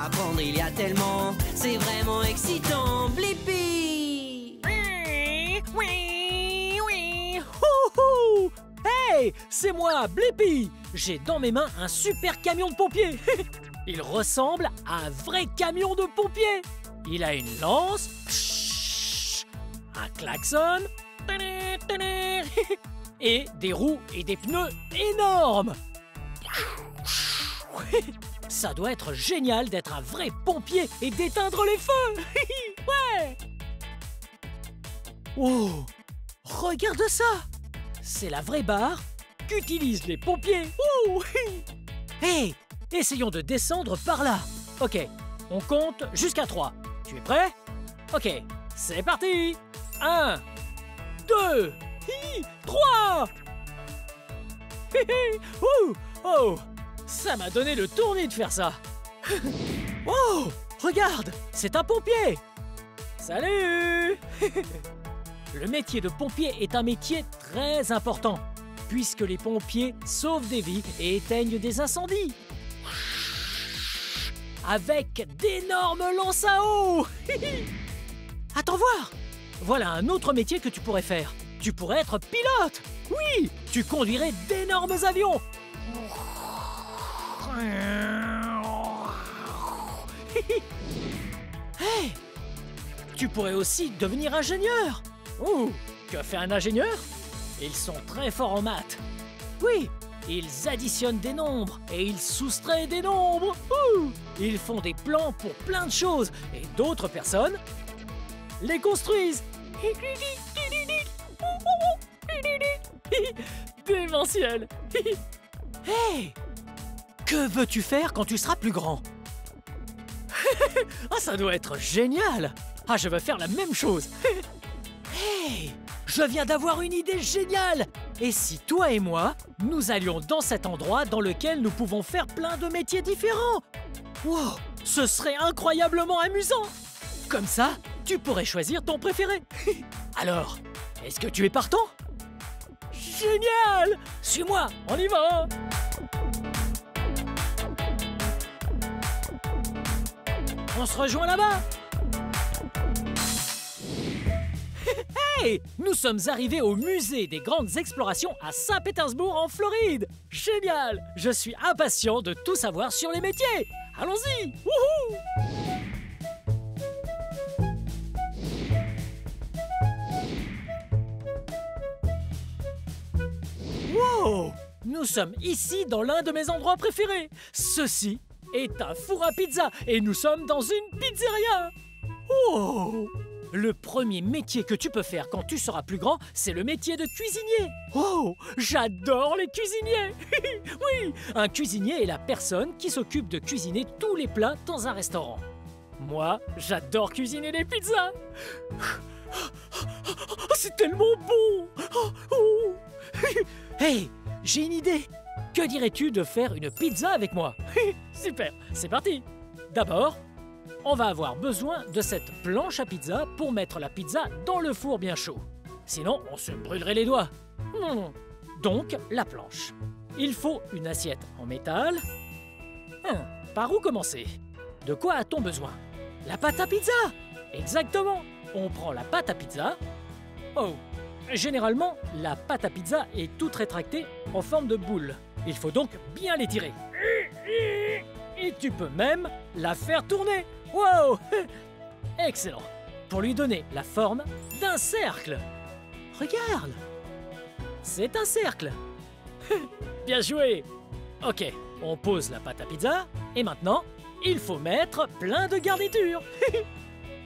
apprendre, il y a tellement. C'est vraiment excitant, Blippi. Houhou! Hey, c'est moi, Blippi. J'ai dans mes mains un super camion de pompiers. Il ressemble à un vrai camion de pompiers. Il a une lance, un klaxon et des roues et des pneus énormes. Ça doit être génial d'être un vrai pompier et d'éteindre les feux. Ouais. Oh, regarde ça. C'est la vraie barre qu'utilisent les pompiers. Hey, essayons de descendre par là. Ok, on compte jusqu'à 3. Tu es prêt? Ok, c'est parti. 1, 2, 3. Oh, ça m'a donné le tournis de faire ça. Oh, regarde, c'est un pompier. Salut. Le métier de pompier est un métier très important, puisque les pompiers sauvent des vies et éteignent des incendies. Avec d'énormes lances à eau. Attends voir. Voilà un autre métier que tu pourrais faire. Tu pourrais être pilote. Oui, tu conduirais d'énormes avions. Hey, tu pourrais aussi devenir ingénieur. Ouh, que fait un ingénieur? Ils sont très forts en maths. Oui, ils additionnent des nombres et ils soustraient des nombres. Ouh, ils font des plans pour plein de choses et d'autres personnes les construisent. Démentiel. Hey, que veux-tu faire quand tu seras plus grand? Ah, ça doit être génial. Ah, je veux faire la même chose. Hey, je viens d'avoir une idée géniale. Et si toi et moi, nous allions dans cet endroit dans lequel nous pouvons faire plein de métiers différents? Wow, ce serait incroyablement amusant. Comme ça, tu pourrais choisir ton préféré. Alors, est-ce que tu es partant? Génial! Suis-moi, on y va! On se rejoint là-bas! Hey! Nous sommes arrivés au musée des grandes explorations à Saint-Pétersbourg en Floride! Génial! Je suis impatient de tout savoir sur les métiers! Allons-y! Wouhou! Wow! Nous sommes ici dans l'un de mes endroits préférés. Ceci est un four à pizza et nous sommes dans une pizzeria. Oh! Le premier métier que tu peux faire quand tu seras plus grand, c'est le métier de cuisinier. Oh! J'adore les cuisiniers. Oui! Un cuisinier est la personne qui s'occupe de cuisiner tous les plats dans un restaurant. Moi, j'adore cuisiner les pizzas. C'est tellement bon! Oh! Hey, j'ai une idée. Que dirais-tu de faire une pizza avec moi? Super, c'est parti. D'abord, on va avoir besoin de cette planche à pizza pour mettre la pizza dans le four bien chaud. Sinon, on se brûlerait les doigts. Donc, la planche. Il faut une assiette en métal. Par où commencer? De quoi a-t-on besoin? La pâte à pizza! Exactement. On prend la pâte à pizza. Oh! Généralement, la pâte à pizza est toute rétractée en forme de boule. Il faut donc bien l'étirer. Et tu peux même la faire tourner. Wow! Excellent. Pour lui donner la forme d'un cercle. Regarde! C'est un cercle. Bien joué! Ok, on pose la pâte à pizza. Et maintenant, il faut mettre plein de garnitures.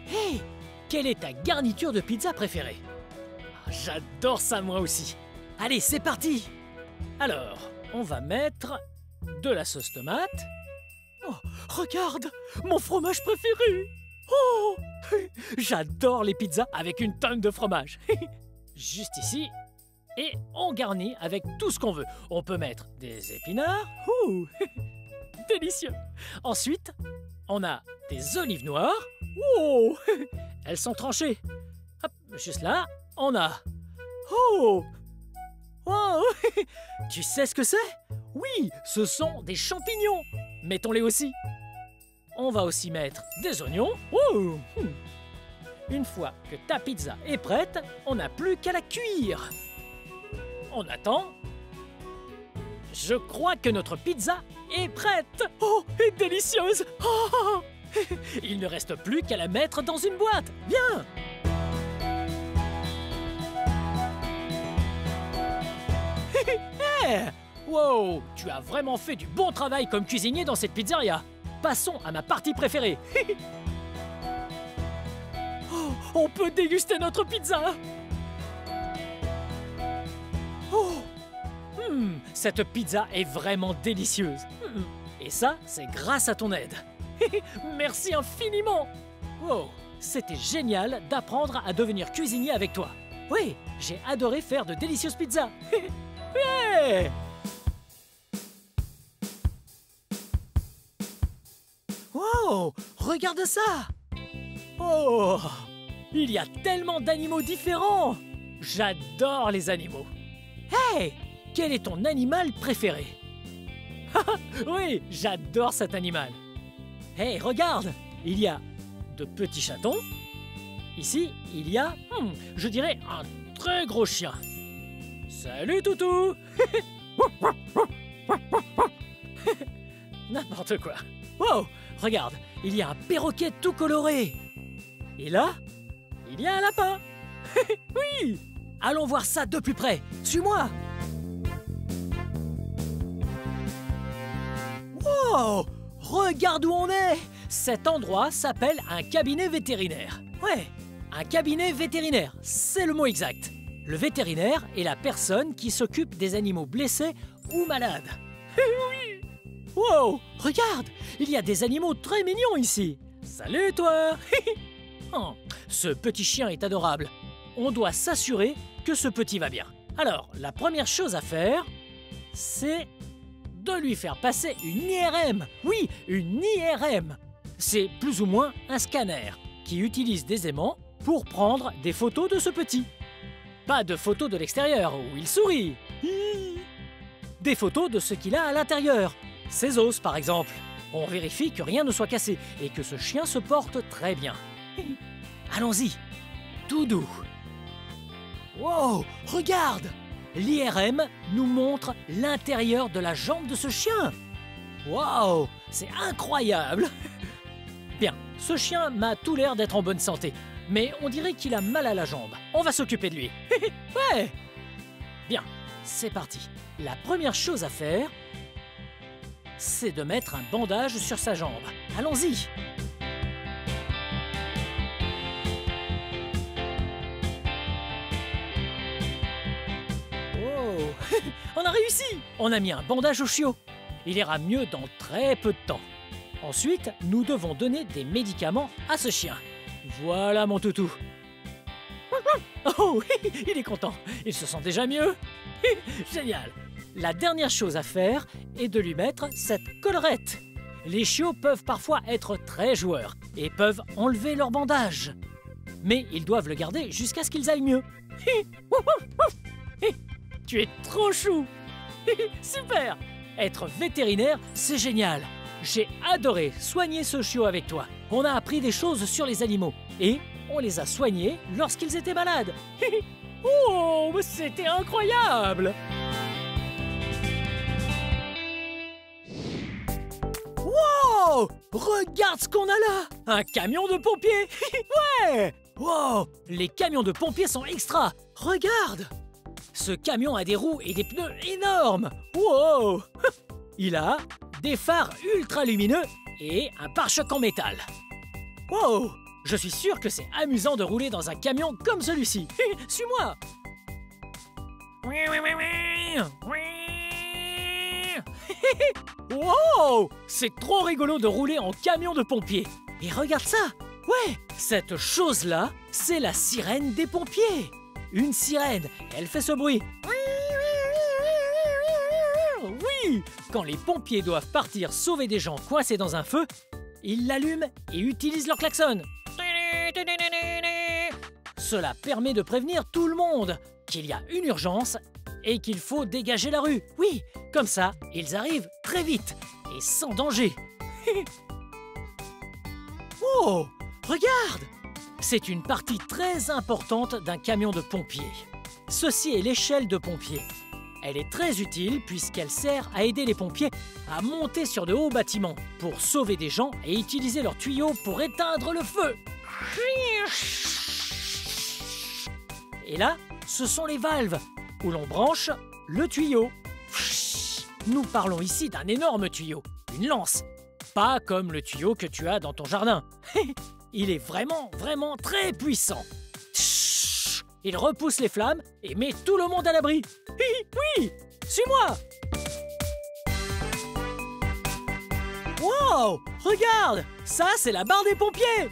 Hey! Quelle est ta garniture de pizza préférée? J'adore ça moi aussi. Allez, c'est parti. Alors, on va mettre de la sauce tomate. Oh, regarde, mon fromage préféré. Oh, j'adore les pizzas avec une tonne de fromage. Juste ici. Et on garnit avec tout ce qu'on veut. On peut mettre des épinards. Ouh, délicieux. Ensuite, on a des olives noires. Oh, elles sont tranchées. Hop, juste là. On a... Oh! Oh! Tu sais ce que c'est? Oui, ce sont des champignons. Mettons-les aussi. on va aussi mettre des oignons. Ouh. Une fois que ta pizza est prête, on n'a plus qu'à la cuire. On attend. Je crois que notre pizza est prête. Oh, et délicieuse. Oh. Il ne reste plus qu'à la mettre dans une boîte. Bien. Hey. Wow, tu as vraiment fait du bon travail comme cuisinier dans cette pizzeria. Passons à ma partie préférée. Oh, on peut déguster notre pizza. Oh. Cette pizza est vraiment délicieuse. Et ça, c'est grâce à ton aide. Merci infiniment. Wow, c'était génial d'apprendre à devenir cuisinier avec toi. Oui, j'ai adoré faire de délicieuses pizzas. Ouais. Wow, regarde ça. Oh, il y a tellement d'animaux différents. J'adore les animaux. Hey, quel est ton animal préféré? Oui, j'adore cet animal. Hey, regarde, il y a de petits chatons. Ici, il y a, je dirais, un très gros chien. Salut, toutou. N'importe quoi. Wow, regarde, il y a un perroquet tout coloré. Et là, il y a un lapin. Oui. Allons voir ça de plus près. Suis-moi. Wow, regarde où on est. Cet endroit s'appelle un cabinet vétérinaire. Ouais, un cabinet vétérinaire, c'est le mot exact. Le vétérinaire est la personne qui s'occupe des animaux blessés ou malades. Oui. Wow, regarde, il y a des animaux très mignons ici. Salut toi. Oh, ce petit chien est adorable. On doit s'assurer que ce petit va bien. Alors, la première chose à faire, c'est de lui faire passer une IRM. Oui, une IRM. C'est plus ou moins un scanner qui utilise des aimants pour prendre des photos de ce petit. Pas de photos de l'extérieur où il sourit. Des photos de ce qu'il a à l'intérieur. Ses os, par exemple. On vérifie que rien ne soit cassé et que ce chien se porte très bien. Allons-y, tout doux. Wow, regarde! L'IRM nous montre l'intérieur de la jambe de ce chien. Wow, c'est incroyable! Bien, ce chien m'a tout l'air d'être en bonne santé, mais on dirait qu'il a mal à la jambe. On va s'occuper de lui. Ouais! Bien, c'est parti. La première chose à faire, c'est de mettre un bandage sur sa jambe. Allons-y! On a réussi! On a mis un bandage au chiot. Il ira mieux dans très peu de temps. Ensuite, nous devons donner des médicaments à ce chien. Voilà mon toutou. Oh, il est content. Il se sent déjà mieux. Génial. La dernière chose à faire est de lui mettre cette collerette. Les chiots peuvent parfois être très joueurs et peuvent enlever leur bandage. Mais ils doivent le garder jusqu'à ce qu'ils aillent mieux. Tu es trop chou. Super. Être vétérinaire, c'est génial. J'ai adoré soigner ce chiot avec toi. On a appris des choses sur les animaux et on les a soignés lorsqu'ils étaient malades. Oh, c'était incroyable. Wow, regarde ce qu'on a là. Un camion de pompiers. Ouais. Wow, les camions de pompiers sont extra. Regarde. Ce camion a des roues et des pneus énormes. Wow. Il a des phares ultra lumineux et un pare-choc en métal. Wow! Je suis sûr que c'est amusant de rouler dans un camion comme celui-ci. Suis-moi! Wow! C'est trop rigolo de rouler en camion de pompiers. Et regarde ça! Ouais! Cette chose-là, c'est la sirène des pompiers. Une sirène, elle fait ce bruit. Oui! Quand les pompiers doivent partir sauver des gens coincés dans un feu, ils l'allument et utilisent leur klaxon. Cela permet de prévenir tout le monde qu'il y a une urgence et qu'il faut dégager la rue. Oui, comme ça, ils arrivent très vite et sans danger. Oh, regarde! C'est une partie très importante d'un camion de pompiers. Ceci est l'échelle de pompier. Elle est très utile puisqu'elle sert à aider les pompiers à monter sur de hauts bâtiments pour sauver des gens et utiliser leurs tuyaux pour éteindre le feu. Et là, ce sont les valves où l'on branche le tuyau. Nous parlons ici d'un énorme tuyau, une lance. Pas comme le tuyau que tu as dans ton jardin. Il est vraiment très puissant. Il repousse les flammes et met tout le monde à l'abri. Oui, suis-moi. Wow, regarde, ça c'est la barre des pompiers.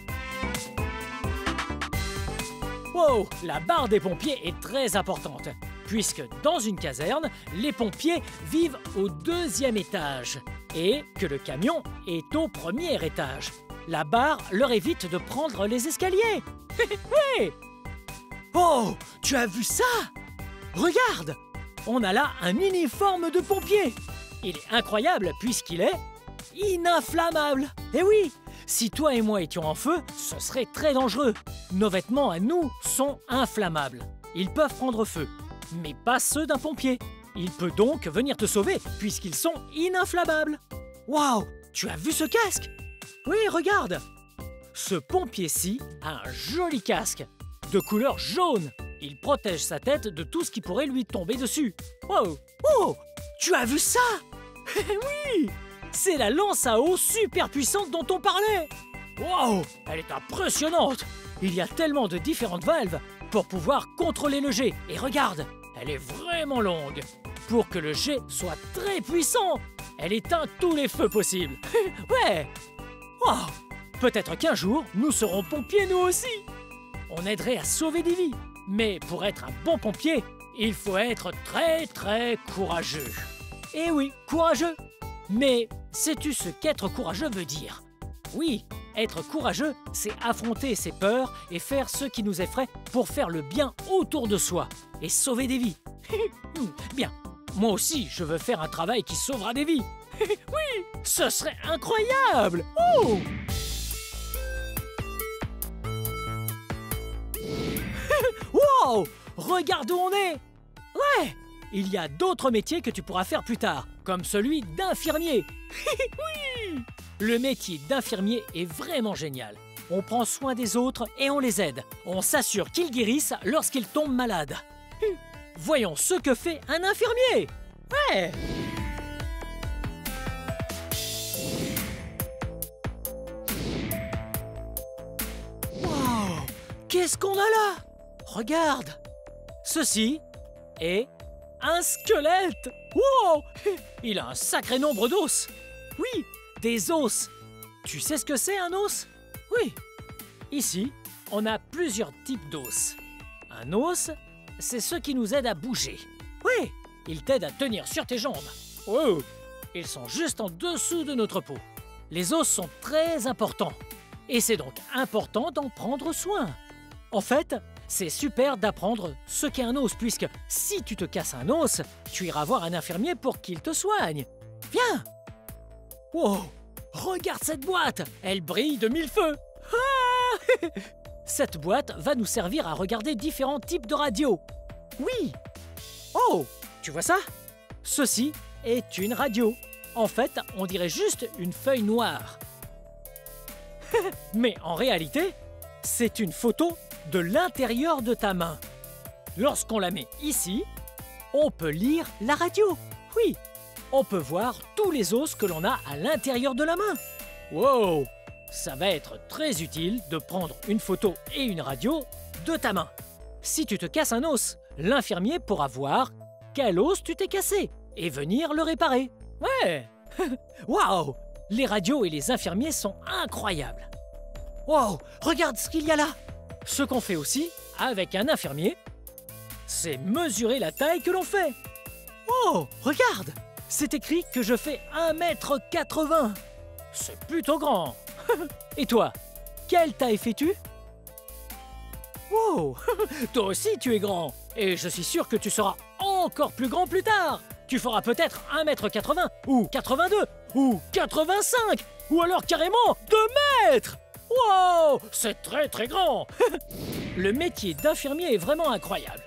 Wow, la barre des pompiers est très importante, puisque dans une caserne, les pompiers vivent au 2e étage et que le camion est au 1er étage. La barre leur évite de prendre les escaliers. Oui. Oh, tu as vu ça? Regarde, on a là un uniforme de pompier. Il est incroyable puisqu'il est ininflammable. Eh oui, si toi et moi étions en feu, ce serait très dangereux. Nos vêtements à nous sont inflammables. Ils peuvent prendre feu, mais pas ceux d'un pompier. Il peut donc venir te sauver puisqu'ils sont ininflammables. Waouh, tu as vu ce casque? Oui, regarde. Ce pompier-ci a un joli casque de couleur jaune. Il protège sa tête de tout ce qui pourrait lui tomber dessus. Wow. Oh, tu as vu ça? Oui, c'est la lance à eau super puissante dont on parlait. Wow, elle est impressionnante. Il y a tellement de différentes valves pour pouvoir contrôler le jet. Et regarde, elle est vraiment longue. Pour que le jet soit très puissant, elle éteint tous les feux possibles. Ouais. Wow. Peut-être qu'un jour, nous serons pompiers nous aussi. On aiderait à sauver des vies. Mais pour être un bon pompier, il faut être très courageux. Eh oui, courageux. Mais sais-tu ce qu'être courageux veut dire? Oui, être courageux, c'est affronter ses peurs et faire ce qui nous effraie pour faire le bien autour de soi et sauver des vies. Bien, moi aussi, je veux faire un travail qui sauvera des vies. Oui, ce serait incroyable. Oh! Wow! Regarde où on est! Ouais! Il y a d'autres métiers que tu pourras faire plus tard, comme celui d'infirmier. Oui! Le métier d'infirmier est vraiment génial. On prend soin des autres et on les aide. On s'assure qu'ils guérissent lorsqu'ils tombent malades. Voyons ce que fait un infirmier! Ouais! Wow! Qu'est-ce qu'on a là? Regarde! Ceci est un squelette! Wow! Il a un sacré nombre d'os! Oui, des os! Tu sais ce que c'est un os? Oui. Ici, on a plusieurs types d'os. Un os, c'est ce qui nous aide à bouger. Oui, il t'aide à tenir sur tes jambes. Wow! Ils sont juste en dessous de notre peau. Les os sont très importants. Et c'est donc important d'en prendre soin. En fait, c'est super d'apprendre ce qu'est un os, puisque si tu te casses un os, tu iras voir un infirmier pour qu'il te soigne. Viens! Wow! Regarde cette boîte! Elle brille de mille feux! Ah! Cette boîte va nous servir à regarder différents types de radios. Oui! Oh! Tu vois ça? Ceci est une radio. En fait, on dirait juste une feuille noire. Mais en réalité, c'est une photo de l'intérieur de ta main. Lorsqu'on la met ici, on peut lire la radio. Oui, on peut voir tous les os que l'on a à l'intérieur de la main. Wow! Ça va être très utile de prendre une photo et une radio de ta main. Si tu te casses un os, l'infirmier pourra voir quel os tu t'es cassé et venir le réparer. Ouais! Waouh! Les radios et les infirmiers sont incroyables. Wow! Regarde ce qu'il y a là! Ce qu'on fait aussi avec un infirmier, c'est mesurer la taille que l'on fait. Oh! Regarde! C'est écrit que je fais 1,80 m. C'est plutôt grand. Et toi, quelle taille fais-tu? Wow! Toi aussi tu es grand. Et je suis sûr que tu seras encore plus grand plus tard. Tu feras peut-être 1,80 m, ou 82, ou 85, ou alors carrément 2 mètres. Wow, c'est très très grand. Le métier d'infirmier est vraiment incroyable.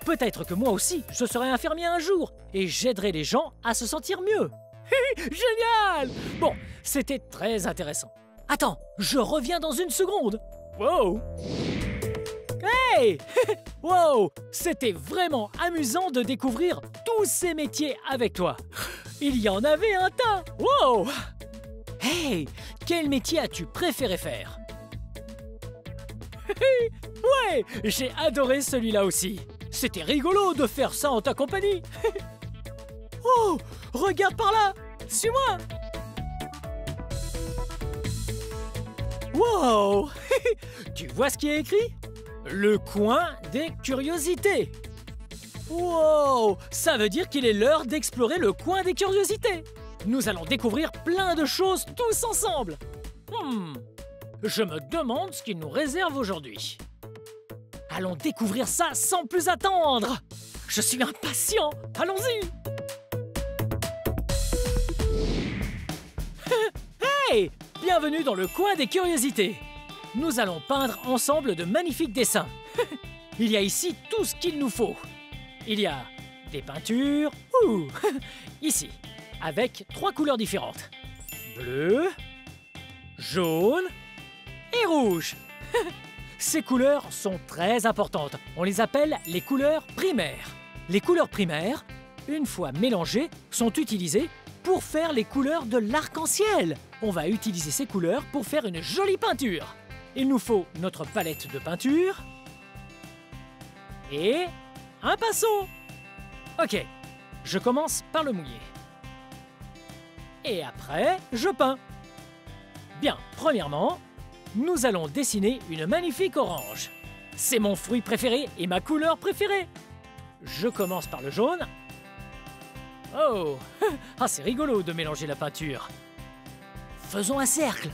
Peut-être que moi aussi, je serai infirmier un jour et j'aiderai les gens à se sentir mieux. Génial! Bon, c'était très intéressant. Attends, je reviens dans une seconde. Wow! Hey! Wow! C'était vraiment amusant de découvrir tous ces métiers avec toi. Il y en avait un tas. Wow! Hey! Quel métier as-tu préféré faire? Ouais! J'ai adoré celui-là aussi. C'était rigolo de faire ça en ta compagnie. Oh! Regarde par là! Suis-moi! Wow! Tu vois ce qui est écrit? Le coin des curiosités. Wow! Ça veut dire qu'il est l'heure d'explorer le coin des curiosités. Nous allons découvrir plein de choses tous ensemble. Je me demande ce qu'il nous réserve aujourd'hui. Allons découvrir ça sans plus attendre. Je suis impatient. Allons-y. Hey! Bienvenue dans le coin des curiosités. Nous allons peindre ensemble de magnifiques dessins. Il y a ici tout ce qu'il nous faut. Il y a des peintures, ici, avec 3 couleurs différentes. Bleu, jaune et rouge. Ces couleurs sont très importantes. On les appelle les couleurs primaires. Les couleurs primaires, une fois mélangées, sont utilisées pour faire les couleurs de l'arc-en-ciel. On va utiliser ces couleurs pour faire une jolie peinture. Il nous faut notre palette de peinture et un pinceau. Ok, je commence par le mouiller. Et après, je peins. Bien, premièrement, nous allons dessiner une magnifique orange. C'est mon fruit préféré et ma couleur préférée. Je commence par le jaune. Oh, ah, c'est rigolo de mélanger la peinture. Faisons un cercle.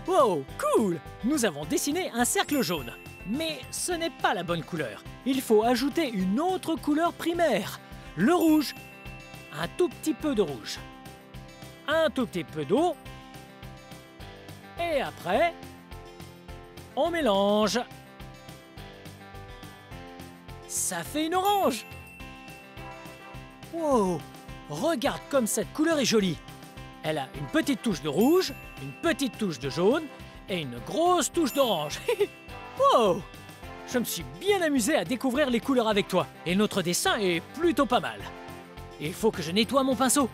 Wow, cool! Nous avons dessiné un cercle jaune. Mais ce n'est pas la bonne couleur. Il faut ajouter une autre couleur primaire, le rouge. Un tout petit peu de rouge. Un tout petit peu d'eau. Et après, on mélange. Ça fait une orange. Wow! Regarde comme cette couleur est jolie. Elle a une petite touche de rouge, une petite touche de jaune et une grosse touche d'orange. Wow! Je me suis bien amusé à découvrir les couleurs avec toi et notre dessin est plutôt pas mal. Il faut que je nettoie mon pinceau.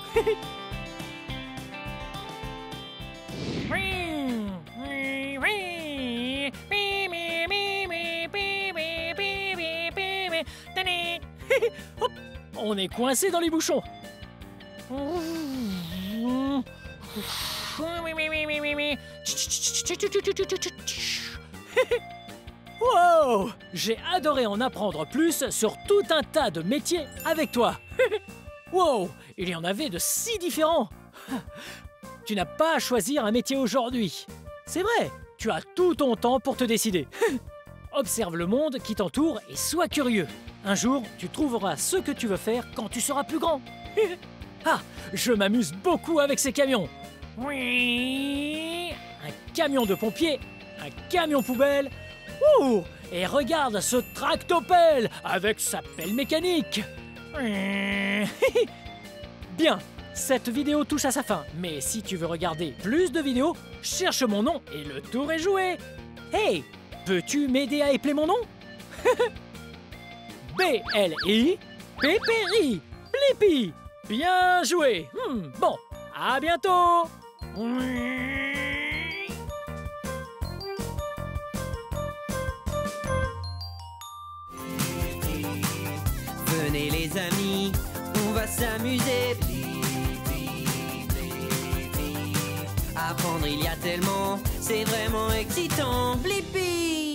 Hop, on est coincé dans les bouchons. Wow! J'ai adoré en apprendre plus sur tout un tas de métiers avec toi. Wow! Il y en avait de si différents. Tu n'as pas à choisir un métier aujourd'hui. C'est vrai, tu as tout ton temps pour te décider. Observe le monde qui t'entoure et sois curieux. Un jour, tu trouveras ce que tu veux faire quand tu seras plus grand. Ah, je m'amuse beaucoup avec ces camions. Oui, un camion de pompier, un camion poubelle. Ouh, et regarde ce tractopelle avec sa pelle mécanique. Bien, cette vidéo touche à sa fin, mais si tu veux regarder plus de vidéos, cherche mon nom et le tour est joué. Hey, peux-tu m'aider à épeler mon nom? B-L-I-P-P-I, Blippi. Bien joué. Bon, à bientôt. Venez les amis, on va s'amuser. Apprendre il y a tellement, c'est vraiment excitant. Blippi.